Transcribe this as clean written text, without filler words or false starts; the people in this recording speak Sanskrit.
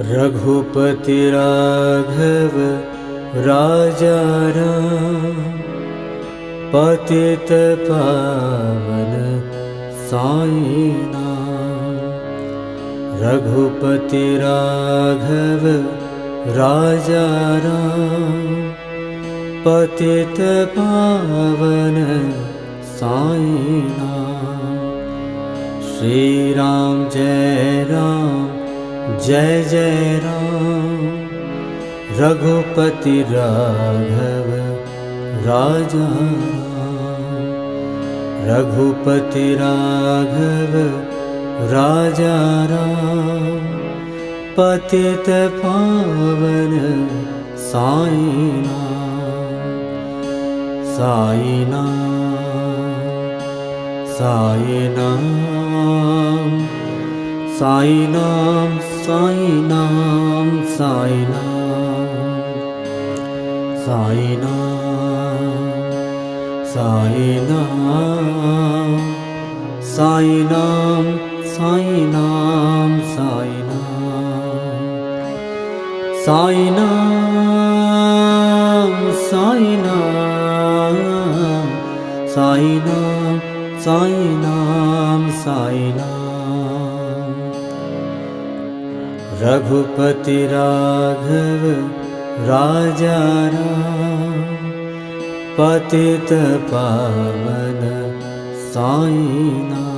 रघुपति राघव राजा राम, पतित पावन साई नाम। रघुपति राघव राजा राम, पतित पावन साई नाम। श्री राम जय जय राम, रघुपति राघव राजा राम। रघुपति राघव राजा राम, पतित पावन साई नाम। साई नाम, साई नाम, साई नाम, साई नाम, साई नाम, साई नाम, साई नाम, साई नाम, साई नाम, साई नाम, साई नाम, साई नाम, साई नाम, साई नाम, साई नाम। रघुपति राघव राजा राम, पतित पावन साई नाम।